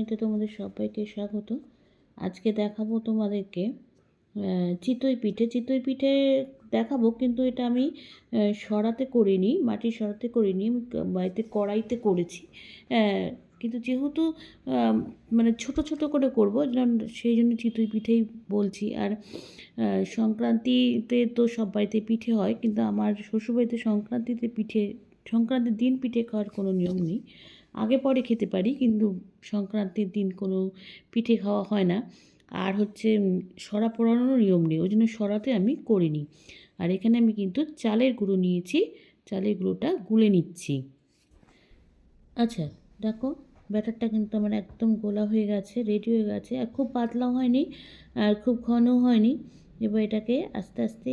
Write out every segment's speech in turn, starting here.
চ্যানেলতে তোমাদের সবাইকে স্বাগত। আজকে দেখাবো তোমাদেরকে চিতই পিঠে। চিতই পিঠে দেখাবো, কিন্তু এটা আমি সরাতে করিনি, মাটির সরাতে করিনি, বাড়িতে কড়াইতে করেছি। কিন্তু যেহেতু মানে ছোট ছোট করে করবো, সেই জন্য চিতই পিঠেই বলছি। আর সংক্রান্তিতে তো সব বাড়িতে পিঠে হয়, কিন্তু আমার শ্বশুরবাড়িতে সংক্রান্তির দিন পিঠে খাওয়ার কোনো নিয়ম নেই। আগে পরে খেতে পারি, কিন্তু সংক্রান্তির দিন কোনো পিঠে খাওয়া হয় না। আর হচ্ছে সরা পোড়ানোর নিয়ম নেই, ওই জন্য সরাতে আমি করিনি। আর এখানে আমি কিন্তু চালের গুঁড়ো নিয়েছি, চালের গুঁড়োটা গুলে নিচ্ছি। আচ্ছা, দেখো ব্যাটারটা কিন্তু আমার একদম গোলা হয়ে গেছে, রেডি হয়ে গেছে। আর খুব পাতলাও হয়নি আর খুব ঘনও হয়নি। এবার এটাকে আস্তে আস্তে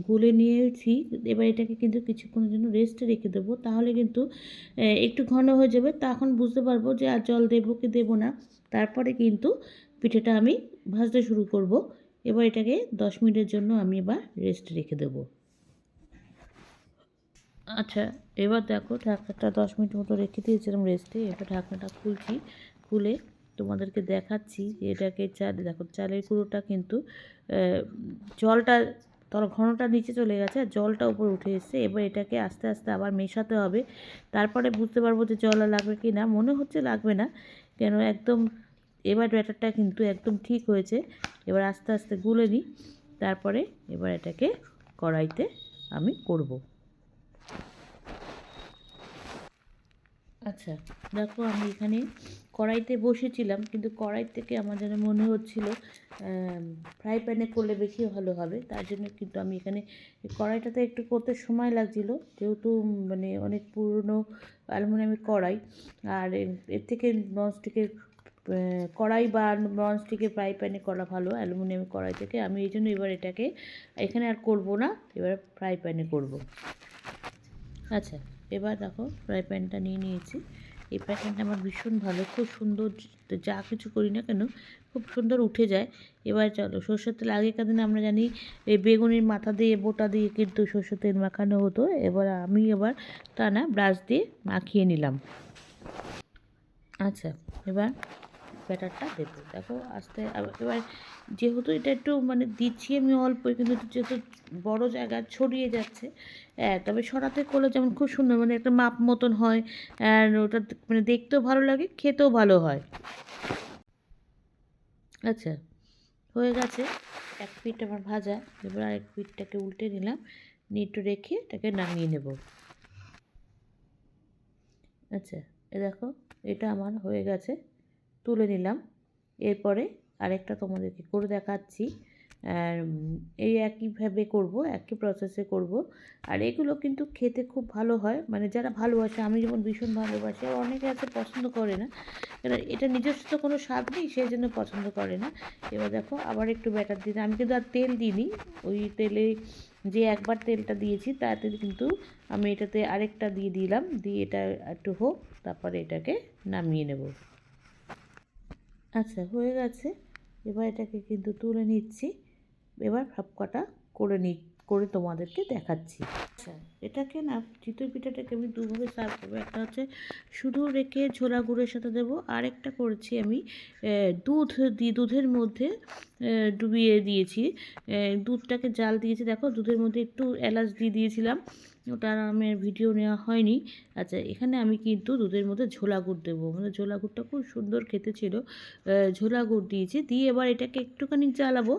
গুলে নিয়েছি। এবার এটাকে কিন্তু কিছুক্ষণের জন্য রেস্টে রেখে দেবো, তাহলে কিন্তু একটু ঘন হয়ে যাবে। তখন বুঝতে পারবো যে আর জল দেবো কি দেবো না। তারপরে কিন্তু পিঠেটা আমি ভাজতে শুরু করব। এবার এটাকে 10 মিনিটের জন্য আমি এবার রেস্টে রেখে দেবো। আচ্ছা, এবার দেখো ঢাকনাটা 10 মিনিট মতো রেখে দিয়েছিলাম রেস্টে। এবার ঢাকনাটা খুলছি, খুলে তোমাদেরকে দেখাচ্ছি যে এটাকে দেখো চালের গুঁড়োটা কিন্তু জলটা ঘনটা নিচে চলে গেছে আর জলটা উপরে উঠে এসছে। এবার এটাকে আস্তে আস্তে আবার মেশাতে হবে, তারপরে বুঝতে পারবো যে জল লাগবে কি না। মনে হচ্ছে লাগবে না, কেন একদম এবার ব্যাটারটা কিন্তু একদম ঠিক হয়েছে। এবার আস্তে আস্তে গুলে নিই, তারপরে এবার এটাকে কড়াইতে আমি করব। আচ্ছা, দেখো আমি এখানে কড়াইতে বসেছিলাম, কিন্তু কড়াই থেকে আমার যেন মনে হচ্ছিল ফ্রাই প্যানে করলে বেশি ভালো হবে। তার জন্য কিন্তু আমি এখানে কড়াইটাতে একটু করতে সময় লাগছিল, যেহেতু মানে অনেক পুরনো অ্যালুমিনিয়ামের কড়াই। আর এর থেকে ননস্টিকের কড়াই বা ননস্টিকের ফ্রাই প্যানে করা ভালো অ্যালুমিনিয়ামের কড়াই থেকে। আমি এই জন্য এবার এটাকে এখানে আর করব না, এবার ফ্রাই প্যানে করব। আচ্ছা, এবার দেখো ফ্রাই প্যানটা নিয়ে নিয়েছি। এই ফ্রাই প্যানটা আমার ভীষণ ভালো, খুব সুন্দর, যা কিছু করি না কেন খুব সুন্দর উঠে যায়। এবার চলো, সরষের তেল আগেকার দিনে আমরা জানি এই বেগুনের মাথা দিয়ে বোটা দিয়ে কিন্তু সরষের তেল মাখানো হতো। আমি তা না, ব্রাশ দিয়ে মাখিয়ে নিলাম। আচ্ছা, এবার ব্যাটারটা দেবো, দেখো আস্তে। এবার যেহেতু এটা একটু মানে দিচ্ছি আমি অল্প, কিন্তু যেহেতু বড় জায়গা ছড়িয়ে যাচ্ছে, তবে সরাতে করলে যেমন খুব সুন্দর মানে একটা মাপ মতন হয়, আর ওটা মানে দেখতেও ভালো লাগে, খেতেও ভালো হয়। আচ্ছা, হয়ে গেছে এক পিঠ আমার ভাজা। এবার আরেক পিঠটাকে উল্টে নিলাম, নিয়ে একটু রেখে এটাকে নামিয়ে নেব। আচ্ছা, দেখো এটা আমার হয়ে গেছে, তুলে নিলাম। এরপরে আরেকটা তোমাদেরকে করে দেখাচ্ছি। আর এই একইভাবে করব, একই প্রসেসে করব। আর এগুলো কিন্তু খেতে খুব ভালো হয়, মানে যারা ভালোবাসে, আমি যেমন ভীষণ ভালোবাসি। আর অনেকে আছে পছন্দ করে না, এটা নিজস্ব কোনো স্বাদ নেই, সেই জন্য পছন্দ করে না। এবার দেখো আবার একটু ব্যাটার দিতে, আমি কিন্তু আর তেল দিইনি। ওই তেলে যে একবার তেলটা দিয়েছি তাতে কিন্তু আমি এটাতে আরেকটা দিয়ে দিলাম, দিয়ে এটা একটু হোক, তারপরে এটাকে নামিয়ে নেব। আচ্ছা, হয়ে গেছে। এবার এটাকে কিন্তু তুলে নিচ্ছি। এবার সবকটা করে তোমাদেরকে দেখাচ্ছি। আচ্ছা, এটাকে না, চিতই পিঠাটাকে আমি দুভাবে সার্ভ করবো। একটা হচ্ছে শুধু রেখে ছোলা গুঁড়োর সাথে দেবো, আরেকটা করেছি আমি দুধের মধ্যে ডুবিয়ে দিয়েছি। দুধটাকে জাল দিয়েছি, দেখো দুধের মধ্যে একটু এলাচ দিয়ে দিয়েছিলাম, ওটা আমার ভিডিও নেওয়া হয়নি। আচ্ছা, এখানে আমি কিন্তু দুধের মধ্যে ঝোলা গুড় দেবো, মানে ঝোলা গুড়টা খুব সুন্দর খেতে ছিল। ঝোলা গুড় দিয়েছি, দিয়ে এবার এটাকে একটুখানি জ্বালাবো,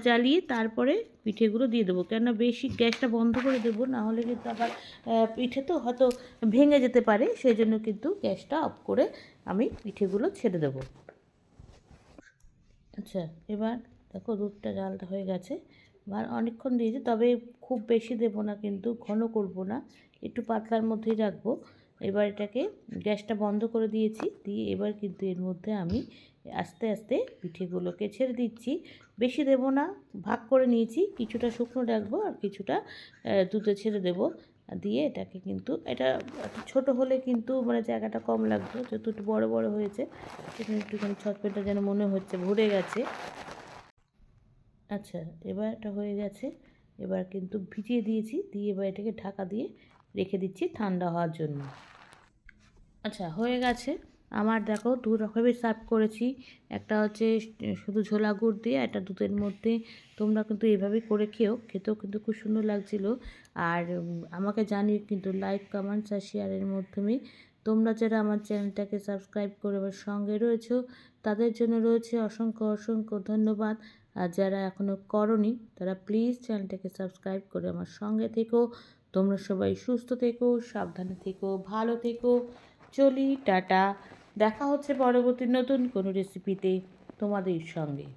জ্বালিয়ে তারপরে পিঠেগুলো দিয়ে দেবো। কেননা বেশি গ্যাসটা বন্ধ করে দেবো, না হলে কিন্তু আবার পিঠে তো হয়তো ভেঙে যেতে পারে, সেই জন্য কিন্তু গ্যাসটা অফ করে আমি পিঠেগুলো ছেড়ে দেবো। আচ্ছা, এবার দেখো দুধটা জালটা হয়ে গেছে, আর অনেকক্ষণ দিয়েছি, তবে খুব বেশি দেবো না, কিন্তু ঘন করব না, একটু পাতলার মধ্যেই রাখবো। এবার এটাকে গ্যাসটা বন্ধ করে দিয়েছি, দিয়ে এবার কিন্তু এর মধ্যে আমি আস্তে আস্তে পিঠেগুলোকে ছেড়ে দিচ্ছি। বেশি দেবো না, ভাগ করে নিয়েছি, কিছুটা শুকনো রাখবো আর কিছুটা দুধে ছেড়ে দেবো। দিয়ে এটাকে কিন্তু এটা ছোটো হলে কিন্তু মানে জায়গাটা কম লাগবে, যেহেতু একটু বড়ো বড়ো হয়েছে সেখানে একটুখানি ছটপেটা যেন মনে হচ্ছে ভরে গেছে। আচ্ছা, এবার এটা হয়ে গেছে। এবার কিন্তু ভিজিয়ে দিয়েছি, দিয়ে এবার এটাকে ঢাকা দিয়ে রেখে দিচ্ছি ঠান্ডা হওয়ার জন্য। আচ্ছা, হয়ে গেছে। আমার দেখো দু রকমের সার্ভ করেছি, একটা হচ্ছে শুধু ঝোলা গুড় দিয়ে, একটা দুধের মধ্যে। তোমরা কিন্তু এভাবেই করে খেতেও কিন্তু খুব সুন্দর লাগছিল। আর আমাকে জানিয়ে কিন্তু লাইক, কমেন্টস আর শেয়ারের মাধ্যমে তোমরা যারা আমার চ্যানেলটাকে সাবস্ক্রাইব করে আমার সঙ্গে রয়েছো তাদের জন্য রয়েছে অসংখ্য অসংখ্য ধন্যবাদ। আর যারা এখনও করনি তারা প্লিজ চ্যানেলটাকে সাবস্ক্রাইব করে আমার সঙ্গে থেকো। তোমরা সবাই সুস্থ থেকো, সাবধানে থেকো, ভালো থেকো। চলি, টাটা। দেখা হচ্ছে পরবর্তী নতুন কোনো রেসিপিতে তোমাদের সঙ্গে।